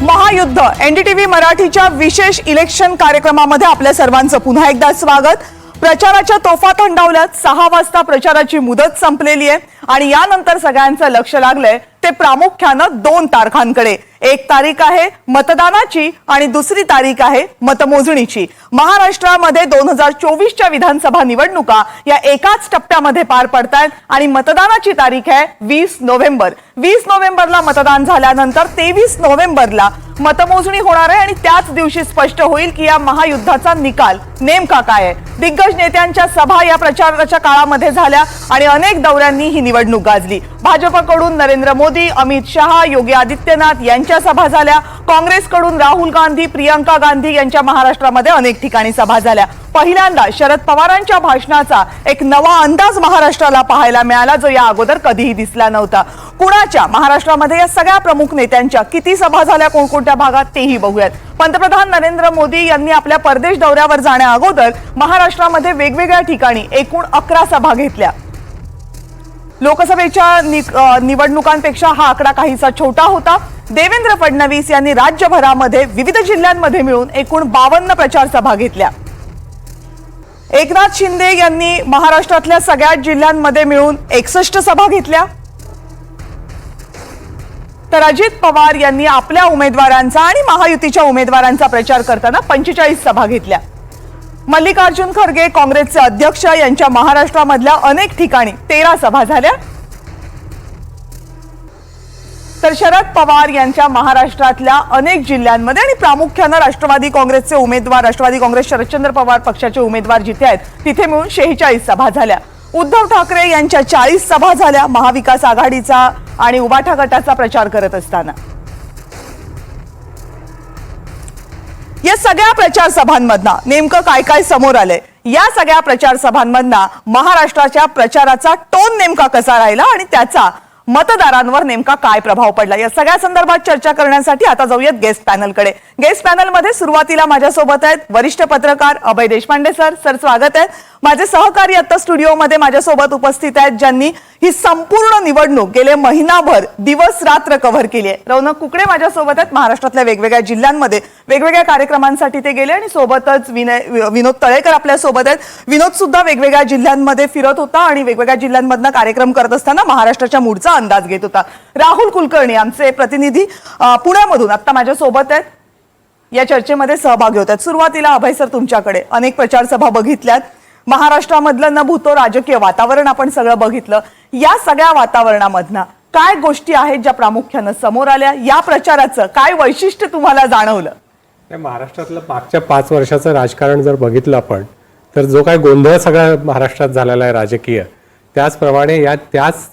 महायुद्ध एनडीटीव्ही मराठीच्या विशेष इलेक्शन कार्यक्रमामध्ये आपल्या सर्वांचं पुन्हा एकदा स्वागत। प्रचाराच्या तोफा थंडावल्यात 6 वाजता प्रचाराची मुदत संपलेली आहे आणि यानंतर सगळ्यांचं लक्ष लागलंय ते प्रामुख्याने 2 तारखांकडे। एक तारीख आहे मतदानाची आणि दुसरी तारीख आहे मतमोजणीची। महाराष्ट्रामध्ये 2024च्या विधानसभा निवडणुका या एकाच टप्प्यामध्ये पार पडतायत आणि मतदानाची तारीख आहे 20 नोव्हेंबर। 20 नोव्हेंबरला मतदान झाल्यानंतर 23 नोव्हेंबरला मतमोजणी होणार आहे आणि त्याच दिवशी स्पष्ट होईल की या महायुद्धाचा निकाल नेमका काय आहे। दिग्गज नेत्यांच्या सभा या प्रचाराच्या काळामध्ये झाल्या आणि अनेक दौऱ्यांनी ही निवडणूक गाजली। भाजपकडून नरेंद्र मोदी, अमित शहा, योगी आदित्यनाथ यांच्या सभा झाल्या। काँग्रेसकडून राहुल गांधी, प्रियंका गांधी यांच्या महाराष्ट्रामध्ये अनेक ठिकाणी सभा झाल्या। पहिल्यांदा शरद पवारांच्या भाषणाचा एक नवा अंदाज महाराष्ट्राला पाहायला मिळाला जो या अगोदर कधीही दिसला नव्हता। कुणाच्या महाराष्ट्रामध्ये या सगळ्या प्रमुख नेत्यांच्या किती सभा झाल्या, कोणकोणत्या भागात तेही बघूयात। पंतप्रधान नरेंद्र मोदी यांनी आपल्या परदेश दौऱ्यावर जाण्या अगोदर महाराष्ट्रामध्ये वेगवेगळ्या ठिकाणी एकूण 11 सभा घेतल्या। लोकसभेच्या निवडणुकांपेक्षा हा आकडा काहीसा छोटा होता। देवेंद्र फडणवीस यांनी राज्यभरामध्ये विविध जिल्ह्यांमध्ये मिळून एकूण 52 प्रचार सभा घेतल्या। एकनाथ शिंदे यांनी महाराष्ट्रातल्या सगळ्या जिल्ह्यांमध्ये मिळून 61 सभा घेतल्या। तर अजित पवार यांनी आपल्या उमेदवारांचा आणि महायुतीच्या उमेदवारांचा प्रचार करताना 45 सभा घेतल्या। मल्लिकार्जुन खरगे काँग्रेसचे अध्यक्ष यांच्या महाराष्ट्रामधल्या अनेक ठिकाणी 13 सभा झाल्या। तर शरद पवार यांच्या महाराष्ट्रातल्या अनेक जिल्ह्यांमध्ये आणि प्रामुख्याने राष्ट्रवादी काँग्रेसचे उमेदवार, राष्ट्रवादी काँग्रेस शरदचंद्र पवार पक्षाचे उमेदवार जिथे आहेत तिथे मिळून 46 सभा झाल्या। उद्धव ठाकरे यांच्या 40 सभा झाल्या महाविकास आघाडीचा आणि उबाठा गटाचा प्रचार करत असताना। या सगळ्या प्रचार सभांमधनं नेमकं काय काय समोर आलंय, या सगळ्या प्रचार सभांमधनं महाराष्ट्राच्या प्रचाराचा टोन नेमका कसा राहिला आणि त्याचा मतदारांवर नेमका काय प्रभाव पडला, या सगळ्या संदर्भात चर्चा करण्यासाठी आता जाऊयात गेस्ट पॅनलकडे। गेस्ट पॅनलमध्ये सुरुवातीला माझ्यासोबत आहेत वरिष्ठ पत्रकार अभय देशपांडे सर। सर स्वागत आहे। माझे सहकारी आता स्टुडिओमध्ये माझ्यासोबत उपस्थित आहेत ज्यांनी ही संपूर्ण निवडणूक गेले महिनाभर दिवस रात्र कव्हर केली आहे। रौनक कुकडे माझ्यासोबत आहेत, महाराष्ट्रातल्या वेगवेगळ्या जिल्ह्यांमध्ये वेगवेगळ्या कार्यक्रमांसाठी ते गेले आणि सोबतच विनोद तळेकर आपल्या सोबत आहेत। विनोद सुद्धा वेगवेगळ्या जिल्ह्यांमध्ये फिरत होता आणि वेगवेगळ्या जिल्ह्यांमधनं कार्यक्रम करत असताना महाराष्ट्राच्या मूडचा अंदाज घेत होता। राहुल कुलकर्णी आमचे प्रतिनिधी पुण्यामधून आता माझ्या सोबत आहेत, या चर्चेमध्ये सहभागी होत आहेत। सुरुवातीला अभय सर तुमच्याकडे, अनेक प्रचार सभा बघितल्यात, महाराष्ट्रामधलं न भूतो राजकीय वातावरण आपण सगळं बघितलं। या सगळ्या वातावरणामधनं काय गोष्टी आहेत ज्या प्रामुख्याने समोर आल्या, या प्रचाराचं काय वैशिष्ट्य तुम्हाला जाणवलं? महाराष्ट्रातलं मागच्या 5 वर्षाचं राजकारण जर बघितलं आपण तर जो काय गोंधळ सगळा महाराष्ट्रात झालेला आहे राजकीय, त्याचप्रमाणे त्याच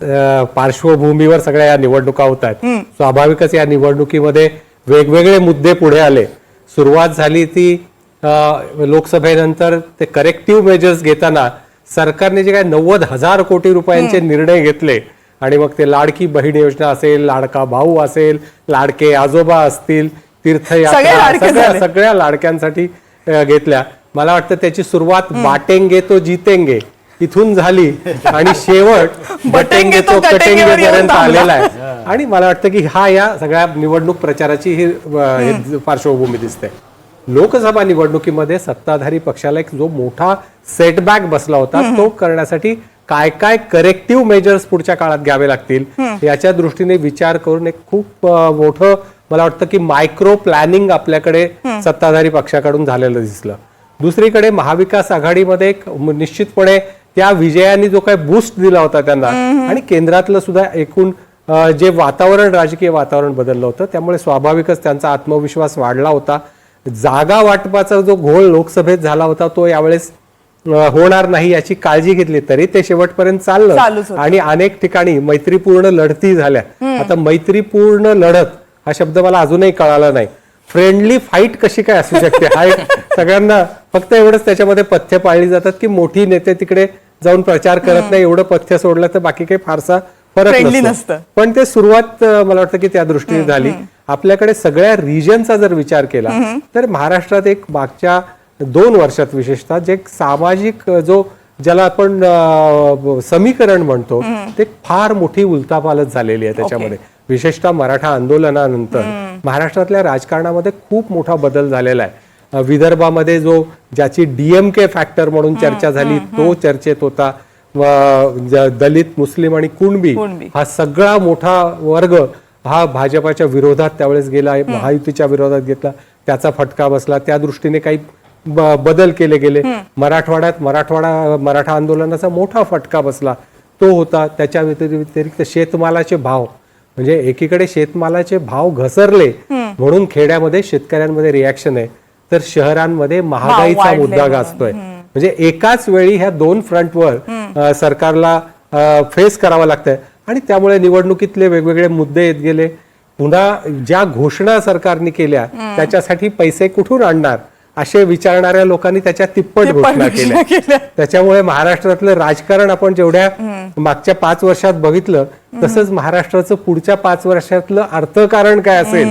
पार्श्वभूमीवर सगळ्या या निवडणुका होत आहेत। स्वाभाविकच या निवडणुकीमध्ये वेगवेगळे मुद्दे पुढे आले। सुरुवात झाली ती लोकसभेनंतर ते करेक्टिव्ह मेजर्स घेताना सरकारने जे काय 90,000 कोटी रुपयांचे निर्णय घेतले आणि मग ते लाडकी बहीण योजना असेल, लाडका भाऊ असेल, लाडके आजोबा असतील, तीर्थयात्रा, सगळ्या लाडक्यांसाठी घेतल्या। मला वाटतं त्याची सुरुवात बाटेंगे तो जीतेंगे इथून झाली आणि शेवट बटेंगे तो कटेंगे पर्यंत आलेला आहे। आणि मला वाटतं की हा या सगळ्या निवडणूक प्रचाराची ही पार्श्वभूमी दिसते। लोकसभा निवडणुकीमध्ये सत्ताधारी पक्षाला एक जो मोठा सेटबॅक बसला होता तो करण्यासाठी काय काय करेक्टिव्ह मेजर्स पुढच्या काळात घ्यावे लागतील याच्या दृष्टीने विचार करून एक खूप मोठं मला वाटतं की मायक्रो प्लॅनिंग आपल्याकडे सत्ताधारी पक्षाकडून झालेलं दिसलं। दुसरीकडे महाविकास आघाडीमध्ये एक निश्चितपणे त्या विजयाने जो काही बूस्ट दिला होता त्यांना आणि केंद्रातलं सुद्धा एकूण जे वातावरण, राजकीय वातावरण बदललं होतं, त्यामुळे स्वाभाविकच त्यांचा आत्मविश्वास वाढला होता। जागा वाटपाचा जो घोळ लोकसभेत झाला होता तो यावेळेस होणार नाही याची काळजी घेतली, तरी ते शेवटपर्यंत चाललं आणि अनेक ठिकाणी मैत्रीपूर्ण लढती झाल्या। आता मैत्रीपूर्ण लढत हा शब्द मला अजूनही कळाला नाही, फ्रेंडली फाईट कशी काय असू शकते हा एक सगळ्यांना फक्त एवढंच त्याच्यामध्ये पथ्य पाळली जातात की मोठी नेते तिकडे जाऊन प्रचार करत नाही, एवढं पथ्य सोडलं तर बाकी काही फारसा फरक नसतं। पण ते सुरुवात मला वाटतं की त्या दृष्टीने झाली। आपल्याकडे सगळ्या रिजनचा जर विचार केला तर महाराष्ट्रात एक मागच्या 2 वर्षात विशेषतः जे सामाजिक जो ज्याला आपण समीकरण म्हणतो ते फार मोठी उलथापालथ झालेली आहे त्याच्यामध्ये. विशेषतः मराठा आंदोलनानंतर महाराष्ट्रातल्या राजकारणामध्ये खूप मोठा बदल झालेला आहे. विदर्भामध्ये ज्याची डीएमके फॅक्टर म्हणून चर्चा झाली तो चर्चेत होता. दलित, मुस्लिम आणि कुणबी हा सगळा मोठा वर्ग हा भाजपाच्या विरोधात त्यावेळेस गेला, महायुतीच्या विरोधात घेतला, त्याचा फटका बसला. त्या दृष्टीने काही बदल केले गेले. मराठा आंदोलनाचा मोठा फटका बसला तो होता. त्याच्या व्यतिरिक्त शेतमालाचे भाव, म्हणजे एकीकडे शेतमालाचे भाव घसरले म्हणून खेड्यामध्ये शेतकऱ्यांमध्ये रिॲक्शन आहे, तर शहरांमध्ये महागाईचा मुद्दा गाजतोय. म्हणजे एकाच वेळी ह्या दोन फ्रंटवर सरकारला फेस करावं लागतंय आणि त्यामुळे निवडणुकीतले वेगवेगळे मुद्दे येत गेले. पुन्हा ज्या घोषणा सरकारने केल्या त्याच्यासाठी पैसे कुठून आणणार असे विचारणाऱ्या लोकांनी त्याच्या तिप्पट घोषणा केल्या. त्याच्यामुळे महाराष्ट्रातलं राजकारण आपण जेवढ्या मागच्या 5 वर्षात बघितलं तसंच महाराष्ट्राचं पुढच्या 5 वर्षातलं अर्थकारण काय असेल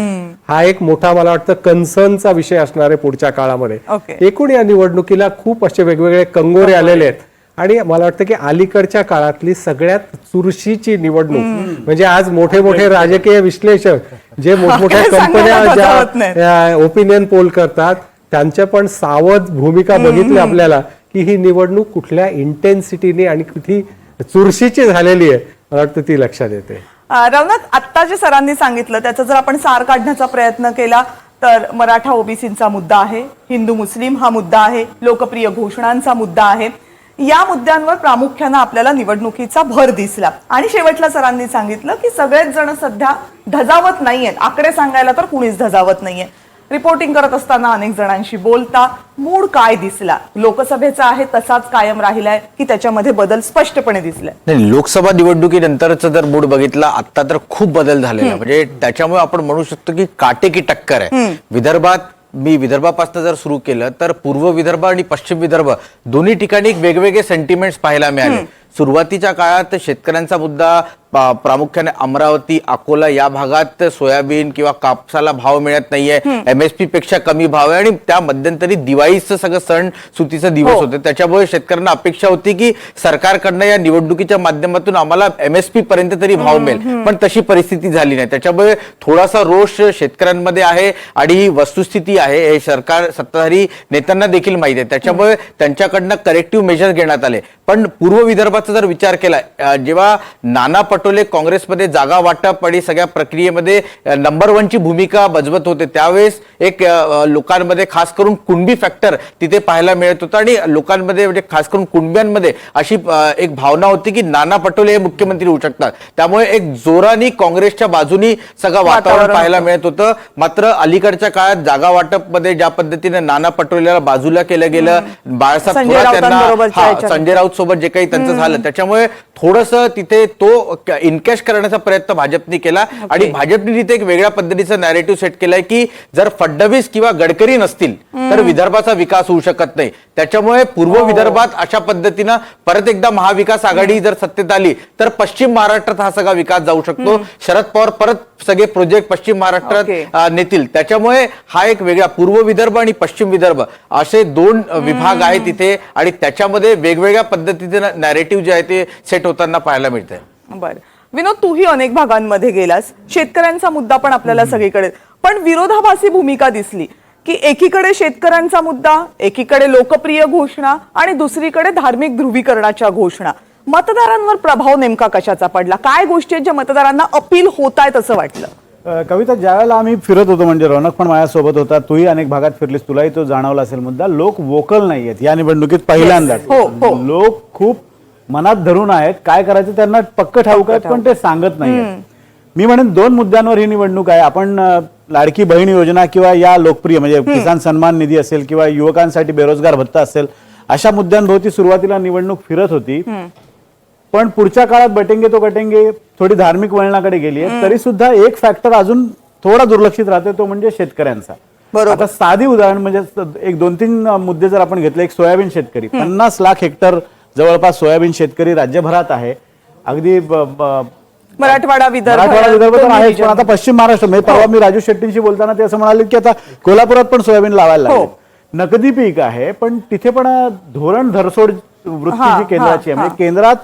हा एक मोठा मला वाटतं कन्सर्नचा विषय असणार आहे पुढच्या काळामध्ये. एकूण या निवडणुकीला खूप असे वेगवेगळे कंगोरे आलेले आहेत आणि मला वाटतं की अलीकडच्या काळातली सगळ्यात चुरशीची निवडणूक म्हणजे आज मोठे मोठे राजकीय विश्लेषक जे मोठमोठ्या कंपन्या ज्या ओपिनियन पोल करतात त्यांच्या पण सावध भूमिका बघितली आपल्याला की ही निवडणूक कुठल्या इंटेन्सिटीने आणि किती चुरशीची झालेली आहे मला वाटतं ती लक्षात येते. रवनाथ, आत्ता जे सरांनी सांगितलं त्याचा जर आपण सार काढण्याचा प्रयत्न केला तर मराठा ओबीसींचा मुद्दा आहे, हिंदू मुस्लिम हा मुद्दा आहे, लोकप्रिय घोषणांचा मुद्दा आहे. या मुद्द्यांवर प्रामुख्याने आपल्याला निवडणुकीचा भर दिसला आणि शेवटला सरांनी सांगितलं की सगळेच जण सध्या धजावत नाहीयेत. आकडे सांगायला तर कुणीच धजावत नाहीये. रिपोर्टिंग करत असताना अनेक जणांशी बोलता मूड काय दिसला? लोकसभेचा आहे तसाच कायम राहिलाय की त्याच्यामध्ये बदल स्पष्टपणे दिसलाय? नाही, लोकसभा निवडणुकीनंतरचा जर मूड बघितला आता तर खूप बदल झालेला. म्हणजे त्याच्यामुळे आपण म्हणू शकतो की काटेकी टक्कर आहे. मी विदर्भापासून जर सुरू केलं तर पूर्व विदर्भ आणि पश्चिम विदर्भ दोन्ही ठिकाणी वेगवेगळे सेंटिमेंट्स पाहायला मिळाले. सुरुवातीच्या काळात शेतकऱ्यांचा मुद्दा प्रामुख्याने अमरावती, अकोला या भागात सोयाबीन किंवा कापसाला भाव मिळत नाहीये, एमएसपी पेक्षा कमी भाव आहे आणि त्या मध्यंतरी दिवाळीचं सगळं सण सुतीचा दिवस होते. त्याच्यामुळे शेतकऱ्यांना अपेक्षा होती की सरकारकडनं या निवडणुकीच्या माध्यमातून आम्हाला एमएसपी पर्यंत तरी भाव मिळेल, पण तशी परिस्थिती झाली नाही. त्याच्यामुळे थोडासा रोष शेतकऱ्यांमध्ये आहे आणि ही वस्तुस्थिती आहे हे सरकार सत्ताधारी नेत्यांना देखील माहिती आहे. त्याच्यामुळे त्यांच्याकडनं करेक्टिव्ह मेजर घेण्यात आले. पण पूर्व विदर्भाचा जर विचार केला, जेव्हा नाना पटोले काँग्रेसमध्ये जागा वाटप आणि सगळ्या प्रक्रियेमध्ये नंबर 1 ची भूमिका बजावत होते त्यावेळेस एक लोकांमध्ये खास करून कुणबी फॅक्टर तिथे पाहायला मिळत होता आणि लोकांमध्ये म्हणजे खास करून कुणब्यांमध्ये अशी एक भावना होती की नाना पटोले हे मुख्यमंत्री होऊ शकतात. त्यामुळे एक जोराने काँग्रेसच्या बाजूनी सगळं वातावरण पाहायला मिळत होतं. मात्र अलीकडच्या काळात जागा वाटप मध्ये ज्या पद्धतीने नाना पटोलेला बाजूला केलं गेलं, बाळासाहेब थोरात त्यांना संजय राऊत सोबत जे काही त्यांचं झालं त्याच्यामुळे थोडंसं तिथे तो इनकॅश करण्याचा प्रयत्न भाजपने केला आणि भाजपने तिथे एक वेगळ्या पद्धतीचा नॅरेटिव्ह सेट केलाय की जर फडणवीस किंवा गडकरी नसतील तर विदर्भाचा विकास होऊ शकत नाही. त्याच्यामुळे पूर्व विदर्भात अशा पद्धतीनं परत एकदा महाविकास आघाडी जर सत्तेत आली तर पश्चिम महाराष्ट्रात हा सगळा विकास जाऊ शकतो. शरद पवार परत सगळे प्रोजेक्ट पश्चिम महाराष्ट्रात नेतील. त्याच्यामुळे हा एक वेगळा पूर्व विदर्भ आणि पश्चिम विदर्भ असे 2 विभाग आहेत तिथे आणि त्याच्यामध्ये वेगवेगळ्या पद्धतीने नॅरेटिव्ह जे आहे ते सेट होताना पाहायला मिळतंय. बरं विनोद, तूही अनेक भागांमध्ये गेलास, शेतकऱ्यांचा मुद्दा पण आपल्याला सगळीकडे, पण विरोधाभासी भूमिका दिसली की एकीकडे शेतकऱ्यांचा मुद्दा, एकीकडे लोकप्रिय घोषणा आणि दुसरीकडे धार्मिक ध्रुवीकरणाच्या घोषणा. मतदारांवर प्रभाव नेमका कशाचा पडला? काय गोष्टी आहेत ज्या मतदारांना अपील होत आहेत असं वाटलं? कविता, ज्यावेळेला आम्ही फिरत होतो म्हणजे रौनक पण माझ्यासोबत होता, तूही अनेक भागात फिरलीस, तुलाही तो जाणवला असेल मुद्दा. लोक वोकल नाहीयेत या निवडणुकीत पहिल्यांदाच. लोक खूप मनात धरून आहेत, काय करायचं त्यांना पक्क ठाऊक आहेत पण ते सांगत नाहीयेत. मी म्हणेन 2 मुद्द्यांवर ही निवडणूक आहे. आपण लाडकी बहीण योजना किंवा या लोकप्रिय म्हणजे किसान सन्मान निधी असेल किंवा युवकांसाठी बेरोजगार भत्ता असेल अशा मुद्द्यांभोवती सुरुवातीला निवडणूक फिरत होती. पण पुढच्या काळात बटेंगे तो कटेंगे थोडी धार्मिक वळणाकडे गेली आहे. तरी सुद्धा एक फॅक्टर अजून थोडा दुर्लक्षित राहतो, तो म्हणजे शेतकऱ्यांचा. आता साधी उदाहरण म्हणजे एक 2-3 मुद्दे जर आपण घेतले, एक सोयाबीन शेतकरी, 50 लाख हेक्टर जवळपास सोयाबीन शेतकरी राज्यभरात आहे. अगदी मराठवाडा विदर्भ तर आहे, पण आता पश्चिम महाराष्ट्र म्हणजे परवा मी राजू शेट्टींशी बोलताना ते असं म्हणाले की आता कोल्हापुरात पण सोयाबीन लावायला लागले. नकदी पीक आहे पण तिथे पण धोरण धरसोड वृत्ती जी केंद्राची आहे, म्हणजे केंद्रात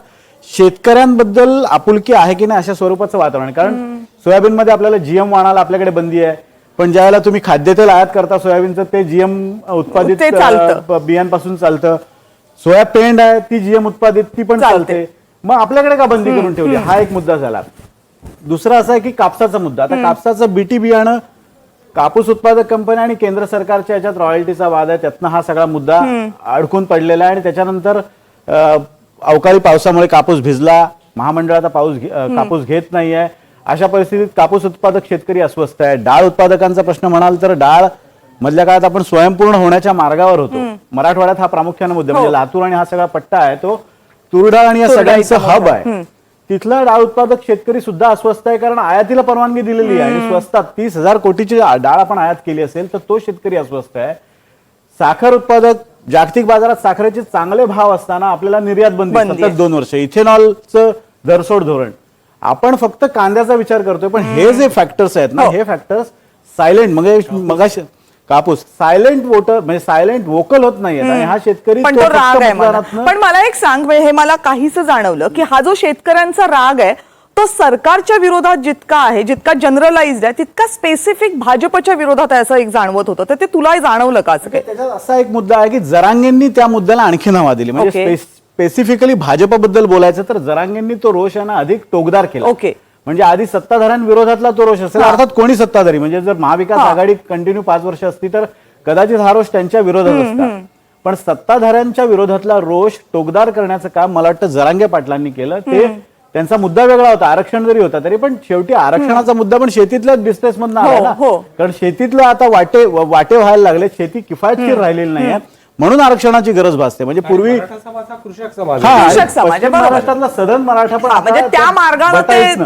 शेतकऱ्यांबद्दल आपुलकी आहे की नाही अशा स्वरूपाचं वातावरण आहे. कारण सोयाबीन मध्ये आपल्याला जीएम वाणाला आपल्याकडे बंदी आहे, पण ज्यावेळेला तुम्ही खाद्यतेल आयात करता सोयाबीनचं ते जीएम उत्पादित ते चालतं. बियांपासून चालतं. सोया पेंड आहे ती जीएम उत्पादित ती पण चालते. मग आपल्याकडे का बंदी करून ठेवली, हा एक मुद्दा झाला. दुसरा असा आहे की कापसाचा मुद्दा. आता कापसाचं बीटी बियाणं कापूस उत्पादक कंपनी आणि केंद्र सरकारच्या याच्यात रॉयल्टीचा वाद आहे, त्यातनं हा सगळा मुद्दा अडकून पडलेला आहे. आणि त्याच्यानंतर अवकाळी पावसामुळे कापूस भिजला, महामंडळाचा कापूस घेत नाहीये. अशा परिस्थितीत कापूस उत्पादक शेतकरी अस्वस्थ आहे. डाळ उत्पादकांचा प्रश्न म्हणाल तर डाळ मधल्या काळात आपण स्वयंपूर्ण होण्याच्या मार्गावर होतो. मराठवाड्यात हा प्रामुख्याने मुद्दा, म्हणजे लातूर आणि हा सगळा पट्टा आहे तो तूर डाळ आणि या सगळ्यांचं हब आहे. तिथला डाळ उत्पादक शेतकरी सुद्धा अस्वस्थ आहे, कारण आयातीला परवानगी दिलेली आहे आणि स्वस्तात 30,000 कोटीची डाळ आपण आयात केली असेल तर तो शेतकरी अस्वस्थ आहे. साखर उत्पादक जागतिक बाजारात साखरेचे चांगले भाव असताना आपल्याला निर्यात बंदी सतत 2 वर्ष, इथेनॉलचं दरसोड धोरण. आपण फक्त कांद्याचा विचार करतोय, पण हे जे फॅक्टर्स आहेत ना, हे फॅक्टर्स सायलेंट, मगाशी कापूस सायलेंट वोटर म्हणजे सायलेंट वोकल होत नाहीये. आणि हा शेतकरी पण तो राग आहे मला. पण मला एक सांग, हे मला काहीच जाणवलं की हा जो शेतकऱ्यांचा राग आहे तो सरकारच्या विरोधात जितका आहे, जितका जनरलाइज्ड आहे, तितका स्पेसिफिक भाजपच्या विरोधात आहे असं एक जाणवत होतं. तर ते तुलाही जाणवलं का? असं काही त्याच्यात असा एक मुद्दा आहे की जरांगेंनी त्या मुद्द्याला आणखी हवा दिली. म्हणजे स्पेसिफिकली भाजपबद्दल बोलायचं तर जरांगेंनी तो रोष यांना अधिक टोकदार केला. ओके. म्हणजे आधी सत्ताधाऱ्यांविरोधातला तो रोष असेल, अर्थात कोणी सत्ताधारी, म्हणजे जर महाविकास आघाडी कंटिन्यू 5 वर्ष असती तर कदाचित हा रोष त्यांच्या विरोधात असता. पण सत्ताधाऱ्यांच्या विरोधातला रोष टोकदार करण्याचं काम मला वाटतं जरांगे पाटलांनी केलं. ते त्यांचा मुद्दा वेगळा होता, आरक्षण जरी होता तरी, पण शेवटी आरक्षणाचा मुद्दा पण शेतीतल्या बिझनेस मधनं आला ना. कारण शेतीतलं आता वाटे व्हायला लागले, शेती किफायतशीर राहिलेली नाही, म्हणून आरक्षणाची गरज भासते. म्हणजे पूर्वी कृषक समाज पश्चिम महाराष्ट्रातला सदन मराठा पण म्हणजे त्या मार्गाने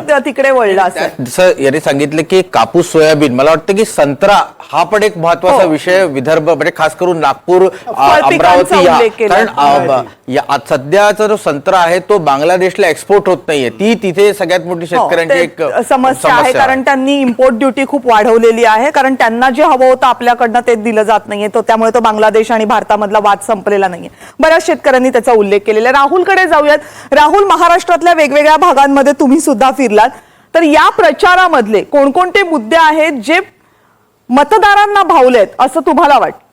ते तिकडे वळला असेल. जसं यांनी सांगितलं की कापूस सोयाबीन, मला वाटतं की संत्रा हा पण एक महत्वाचा विषय विदर्भ, म्हणजे खास करून नागपूर अमरावती कारण सध्याचा जो संत्रा आहे तो बांगलादेशला एक्सपोर्ट होत नाहीये. ती तिथे सगळ्यात मोठी शेतकऱ्यांची एक समस्या आहे, कारण त्यांनी इम्पोर्ट ड्युटी खूप वाढवलेली आहे. कारण त्यांना जे हवं होतं आपल्याकडनं ते दिलं जात नाहीये, त्यामुळे तो बांगलादेश आणि भारतामधला वाद संपलेला नाहीये. बऱ्याच शेतकऱ्यांनी त्याचा उल्लेख केलेला आहे. राहुलकडे जाऊयात. राहुल, महाराष्ट्रातल्या वेगवेगळ्या भागांमध्ये तुम्ही सुद्धा फिरलात, तर या प्रचारामधले कोणकोणते मुद्दे आहेत जे मतदारांना भावलेत असं तुम्हाला वाटतं?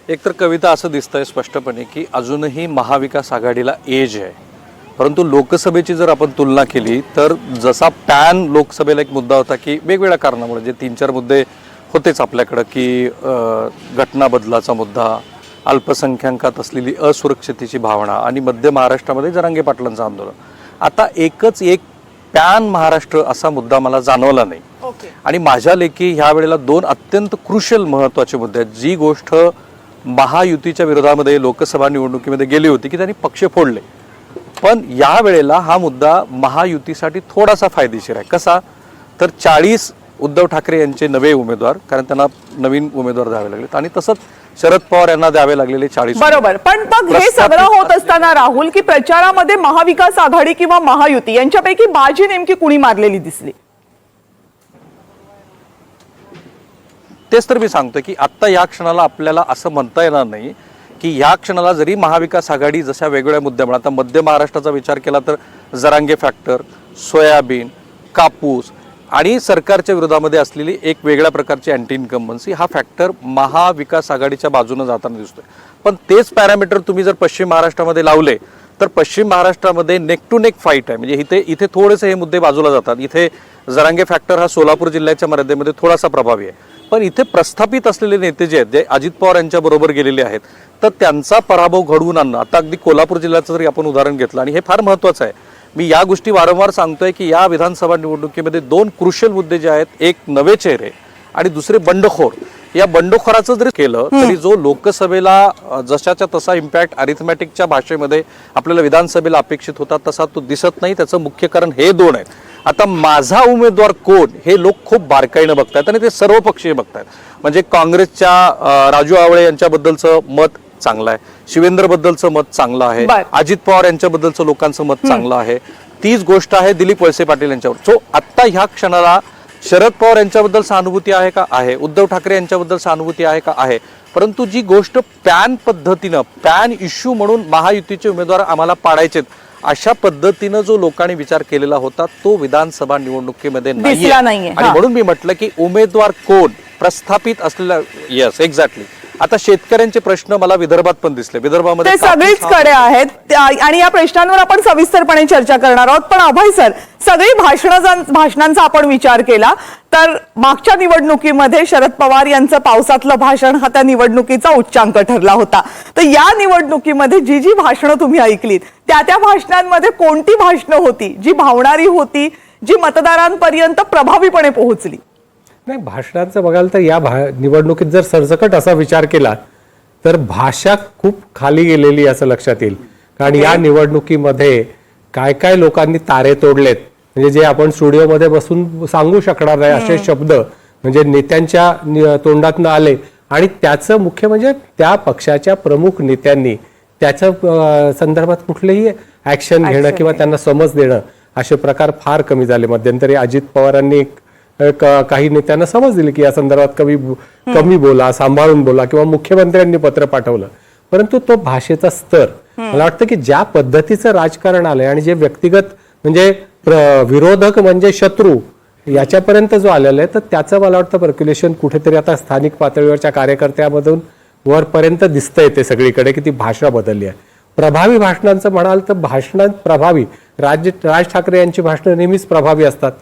एक तर कविता असं दिसतंय स्पष्टपणे की अजूनही महाविकास आघाडीला एज आहे, परंतु लोकसभेची जर आपण तुलना केली तर जसा पॅन लोकसभेला एक मुद्दा होता की वेगवेगळ्या कारणामुळे जे 3-4 मुद्दे होतेच आपल्याकडं की घटना बदलाचा मुद्दा, अल्पसंख्याकात असलेली असुरक्षितेची भावना आणि मध्य महाराष्ट्रामध्ये जरांगे पाटलांचं आंदोलन, आता एकच एक पॅन महाराष्ट्र असा मुद्दा मला जाणवला नाही. आणि माझ्या लेखी ह्या वेळेला 2 अत्यंत क्रुशियल महत्वाचे मुद्दे आहेत. जी गोष्ट महायुतीच्या विरोधामध्ये लोकसभा निवडणुकीमध्ये गेली होती की त्यांनी पक्ष फोडले, पण या वेळेला हा मुद्दा महायुतीसाठी थोडासा फायदेशीर आहे. कसा तर 40 उद्धव ठाकरे यांचे नवे उमेदवार, कारण त्यांना नवीन उमेदवार द्यावे लागले, आणि तसंच शरद पवार यांना द्यावे लागलेले 40. बरोबर. पण मग हे सगळं होत असताना राहुल, की प्रचारामध्ये महाविकास आघाडी किंवा महायुती यांच्यापैकी बाजी नेमकी कुणी मारलेली दिसली? तेच तर मी सांगतोय की आता या क्षणाला आपल्याला असं म्हणता येणार नाही की या क्षणाला जरी महाविकास आघाडी जशा वेगवेगळ्या मुद्द्यामुळे, आता मध्य महाराष्ट्राचा विचार केला तर जरांगे फॅक्टर, सोयाबीन, कापूस आणि सरकारच्या विरोधामध्ये असलेली एक वेगळ्या प्रकारची अँटी इन्कम्बन्सी, हा फॅक्टर महाविकास आघाडीच्या बाजूने जाताना दिसतोय. पण तेच पॅरामीटर तुम्ही जर पश्चिम महाराष्ट्रामध्ये लावले तर पश्चिम महाराष्ट्रामध्ये नेक टू नेक फाईट आहे. म्हणजे इथे थोडेसे हे मुद्दे बाजूला जातात. इथे जरांगे फॅक्टर हा सोलापूर जिल्ह्याच्या मर्यादेमध्ये थोडासा प्रभावी आहे, पण इथे प्रस्थापित असलेले नेते जे आहेत, जे अजित पवार यांच्या बरोबर गेलेले आहेत, तर त्यांचा पराभव घडवून आणणं. आता अगदी कोल्हापूर जिल्ह्याचं जरी आपण उदाहरण घेतलं, आणि हे फार महत्वाचं आहे, मी या गोष्टी वारंवार सांगतोय की या विधानसभा निवडणुकीमध्ये 2 क्रुशियल मुद्दे जे आहेत, एक नवे चेहरे आणि दुसरे बंडखोर. या बंडखोराचं जरी केलं तरी जो लोकसभेला जशाच्या तसा इम्पॅक्ट अरिथमॅटिकच्या भाषेमध्ये आपल्याला विधानसभेला अपेक्षित होता तसा तो दिसत नाही. त्याचं मुख्य कारण हे 2 आहेत. आता माझा उमेदवार कोण हे लोक खूप बारकाईनं बघतायत आणि ते सर्वपक्षीय बघतायत. म्हणजे काँग्रेसच्या राजू आवळे यांच्याबद्दलचं मत चांगलं आहे, शिवेंद्र बद्दलचं मत चांगलं आहे, अजित पवार यांच्याबद्दलचं लोकांचं मत चांगलं आहे. तीच गोष्ट आहे दिलीप वळसे पाटील यांच्यावर. सो आता ह्या क्षणाला शरद पवार यांच्याबद्दल सहानुभूती आहे का? आहे. उद्धव ठाकरे यांच्याबद्दल सहानुभूती आहे का? आहे. परंतु जी गोष्ट पॅन पद्धतीनं, पॅन इश्यू म्हणून महायुतीचे उमेदवार आम्हाला पाडायचेत, अशा पद्धतीनं जो लोकांनी विचार केलेला होता तो विधानसभा निवडणुकीमध्ये दिसला नाहीये. आणि हा. म्हणून मी म्हटलं की उमेदवार कोण प्रस्थापित असलेला. Yes, exactly. आता शेतकऱ्यांचे प्रश्न मला विदर्भात पण दिसले. विदर्भामध्ये ते सगळीच कडे आहेत आणि या प्रश्नांवर आपण सविस्तरपणे चर्चा करणार आहोत. पण अभय सर, सगळी भाषणांचा आपण विचार केला तर मागच्या निवडणुकीमध्ये शरद पवार यांचं पावसातलं भाषण हा त्या निवडणुकीचा उच्चांक ठरला होता. तर या निवडणुकीमध्ये जी जी भाषणं तुम्ही ऐकलीत त्या भाषणांमध्ये कोणती भाषणं होती जी भावणारी होती, जी मतदारांपर्यंत प्रभावीपणे पोहोचली? नाही, भाषणांचं बघाल तर या निवडणुकीत जर सरसकट असा विचार केला तर भाषा खूप खाली गेलेली असं लक्षात येईल. कारण या निवडणुकीमध्ये काय काय लोकांनी तारे तोडलेत, म्हणजे जे आपण स्टुडिओमध्ये बसून सांगू शकणार नाही असे शब्द म्हणजे नेत्यांच्या तोंडातनं आले. आणि त्याचं मुख्य म्हणजे त्या पक्षाच्या प्रमुख नेत्यांनी त्याच्या संदर्भात कुठलेही ऍक्शन घेणं किंवा त्यांना समज देणं असे प्रकार फार कमी झाले. मध्यंतरी अजित पवारांनी काही नेत्यांना समज दिली की या संदर्भात कमी बोला, सांभाळून बोला, किंवा मुख्यमंत्र्यांनी पत्र पाठवलं. परंतु तो भाषेचा स्तर, मला वाटतं की ज्या पद्धतीचं राजकारण आलंय आणि जे व्यक्तिगत म्हणजे विरोधक म्हणजे शत्रू याच्यापर्यंत जो आलेला आहे, तर त्याचं मला वाटतं पर्क्युलेशन कुठेतरी आता स्थानिक पातळीवरच्या कार्यकर्त्यामधून वरपर्यंत दिसतंय ते सगळीकडे की ती भाषा बदलली आहे. प्रभावी भाषणांचं म्हणाल तर भाषणात प्रभावी राज ठाकरे यांची भाषणं नेहमीच प्रभावी असतात,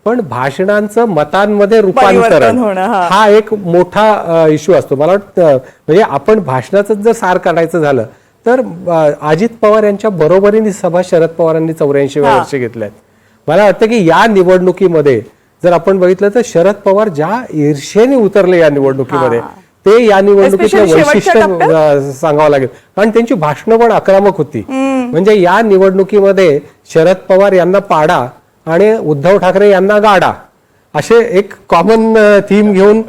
पण भाषणांचं मतांमध्ये रूपांतरण हा एक मोठा इश्यू असतो. मला वाटतं म्हणजे आपण भाषणाचं जर सार काढायचं झालं तर अजित पवार यांच्या बरोबरीने सभा शरद पवारांनी 84 वर्षे घेतल्यात. मला वाटतं की या निवडणुकीमध्ये जर आपण बघितलं तर शरद पवार ज्या ईर्षेने उतरले या निवडणुकीमध्ये, ते या निवडणुकीचं वैशिष्ट्य सांगावं लागेल. कारण त्यांची भाषणं पण आक्रमक होती. म्हणजे या निवडणुकीमध्ये शरद पवार यांना पाडा आणि उद्धव ठाकरे यांना गाडा असे एक कॉमन थीम घेऊन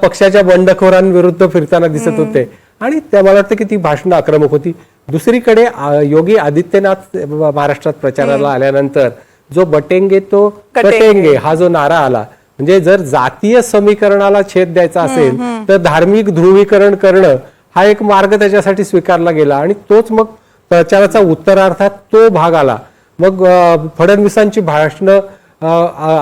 पक्षाच्या बंडखोरांविरुद्ध फिरताना दिसत होते. आणि त्या मला वाटतं की ती भाषणं आक्रमक होती. दुसरीकडे योगी आदित्यनाथ महाराष्ट्रात प्रचाराला आल्यानंतर जो बटेंगे तो कटेंगे हा जो नारा आला, म्हणजे जर जातीय समीकरणाला छेद द्यायचा असेल तर धार्मिक ध्रुवीकरण करणं हा एक मार्ग त्याच्यासाठी स्वीकारला गेला. आणि तोच मग प्रचाराचा उत्तरार्थात तो भाग आला. मग फडणवीसांची भाषणं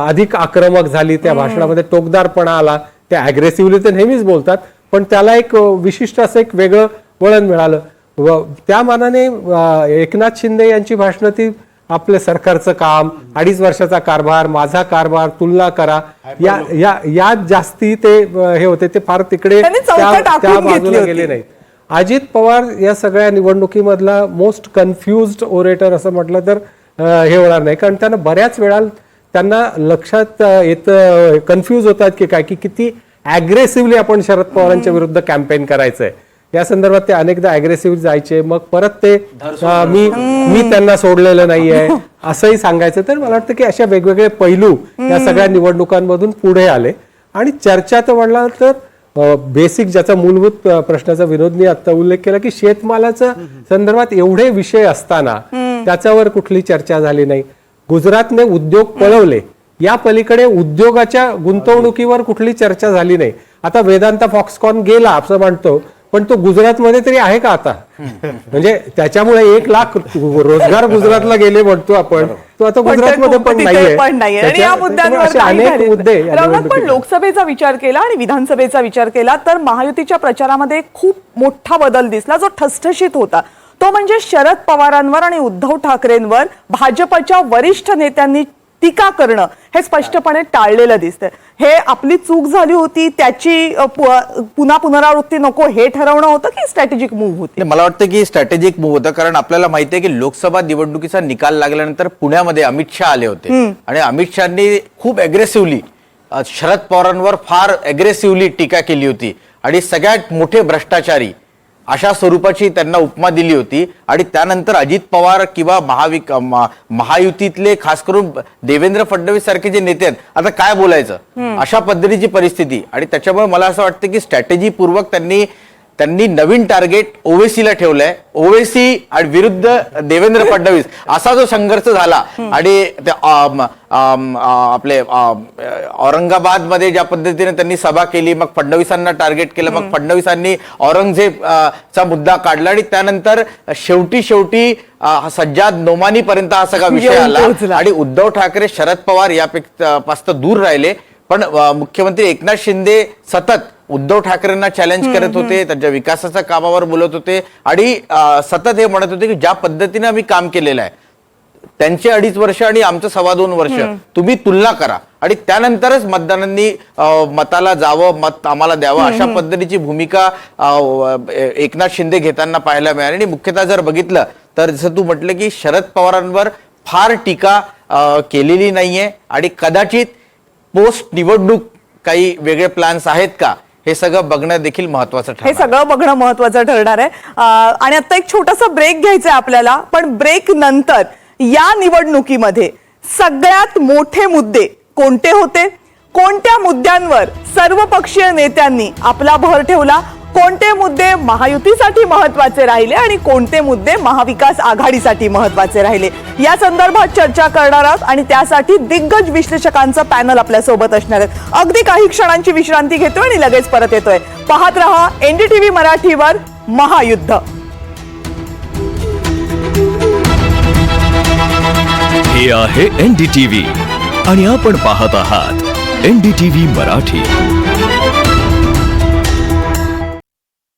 अधिक आक्रमक झाली, त्या भाषणामध्ये टोकदारपणा आला. ते अग्रेसिव्हली ते नेहमीच बोलतात, पण त्याला एक विशिष्ट असं एक वेगळं वळण मिळालं. व त्या मानाने एकनाथ शिंदे यांची भाषणं ती आपल्या सरकारचं काम, 2.5 वर्षाचा कारभार, माझा कारभार, तुलना करा, या जास्ती ते हे होते. ते फार तिकडे त्या बाजूला गेले नाहीत. अजित पवार या सगळ्या निवडणुकीमधला मोस्ट कन्फ्युज्ड ओरेटर असं म्हटलं तर हे होणार नाही. कारण त्यांना बऱ्याच वेळा त्यांना लक्षात येतं, कन्फ्यूज होतात की काय की किती अग्रेसिव्हली आपण शरद पवारांच्या विरुद्ध कॅम्पेन करायचंय. या संदर्भात ते अनेकदा अग्रेसिव्ह जायचे, मग परत ते मी त्यांना सोडलेलं नाहीये असंही सांगायचं. तर मला वाटतं की अशा वेगवेगळे पैलू या सगळ्या निवडणुकांमधून पुढे आले. आणि चर्चा तर म्हणला तर बेसिक ज्याचा मूलभूत प्रश्नाचा विनोदनी आता उल्लेख केला की शेतमालाच्या संदर्भात एवढे विषय असताना त्याच्यावर कुठली चर्चा झाली नाही. गुजरातने उद्योग पळवले, या पलीकडे उद्योगाच्या गुंतवणुकीवर कुठली चर्चा झाली नाही. आता वेदांता फॉक्सकॉन गेला असं म्हणतो, पण तो गुजरातमध्ये तरी आहे का आता? म्हणजे त्याच्यामुळे 1 लाख रोजगार गुजरातला गेले म्हणतो आपण, तो आता गुजरातमध्ये पण नाहीये. आणि या मुद्द्यांवर अनेक मुद्दे. पण लोकसभेचा विचार केला आणि विधानसभेचा विचार केला तर महायुतीच्या प्रचारामध्ये खूप मोठा बदल दिसला जो ठसठशीत होता. तो म्हणजे शरद पवारांवर आणि उद्धव ठाकरेंवर भाजपच्या वरिष्ठ नेत्यांनी टीका करणं हे स्पष्टपणे टाळलेलं दिसतंय. हे आपली चूक झाली होती, त्याची पुन्हा पुनरावृत्ती नको हे ठरवणं होतं की स्ट्रॅटेजिक मूव्ह होती? मला वाटतं की स्ट्रॅटेजिक मूव्ह होतं. कारण आपल्याला माहिती आहे की लोकसभा निवडणुकीचा निकाल लागल्यानंतर पुण्यामध्ये अमित शहा आले होते आणि अमित शहानी खूप अग्रेसिव्हली शरद पवारांवर फार अग्रेसिव्हली टीका केली होती आणि सगळ्यात मोठे भ्रष्टाचारी अशा स्वरूपाची त्यांना उपमा दिली होती. आणि त्यानंतर अजित पवार किंवा महायुतीतले खास करून देवेंद्र फडणवीस सारखे जे नेते आहेत, आता काय बोलायचं अशा पद्धतीची परिस्थिती. आणि त्याच्यामुळे मला असं वाटतं की स्ट्रॅटेजी पूर्वक त्यांनी त्यांनी नवीन टार्गेट ओवेसीला ठेवलंय. ओवेसी आणि विरुद्ध देवेंद्र फडणवीस असा जो संघर्ष झाला आणि आपले औरंगाबाद मध्ये ज्या पद्धतीने त्यांनी सभा केली, मग फडणवीसांना टार्गेट केलं, मग फडणवीसांनी औरंगजेब चा मुद्दा काढला आणि त्यानंतर शेवटी सज्जाद नोमानी पर्यंत हा सगळा विषय आला आणि उद्धव ठाकरे शरद पवार यापेक्षा दूर राहिले. पण मुख्यमंत्री एकनाथ शिंदे सतत उद्धव ठाकरेंना चॅलेंज करत होते, त्यांच्या विकासाच्या कामावर बोलत होते आणि सतत हे म्हणत होते की ज्या पद्धतीने आम्ही काम केलेलं आहे, त्यांचे 2.5 वर्ष आणि आमचं 2.25 वर्ष तुम्ही तुलना करा आणि त्यानंतरच मतदारांनी मताला जावं, मत आम्हाला द्यावं, अशा पद्धतीची भूमिका एकनाथ शिंदे घेताना पाहायला मिळाली. आणि मुख्यतः जर बघितलं तर जसं तू म्हटलं की शरद पवारांवर फार टीका केलेली नाहीये आणि कदाचित पोस्ट निवडणूक काही वेगळे प्लॅन्स आहेत का हे सगळं बघणं देखील महत्वाचं ठरणार. हे सगळं बघणं महत्वाचं ठरणार आहे. आणि आता एक छोटासा ब्रेक घ्यायचा आहे आपल्याला, पण ब्रेक नंतर या निवडणुकीमध्ये सगळ्यात मोठे मुद्दे कोणते होते, कोणत्या मुद्द्यांवर सर्वपक्षीय नेत्यांनी आपला भर ठेवला, कोणते मुद्दे महायुतीसाठी महत्वाचे राहिले आणि कोणते मुद्दे महाविकास आघाडीसाठी महत्वाचे राहिले, या संदर्भात चर्चा करणार आहोत आणि त्यासाठी दिग्गज विश्लेषकांचं पॅनल आपल्या सोबत असणार आहे. अगदी काही क्षणांची विश्रांती घेतोय आणि लगेच परत येतोय. पाहत रहा NDTV मराठीवर महायुद्ध. हे आहे NDTV आणि आपण पाहत आहात NDTV मराठी.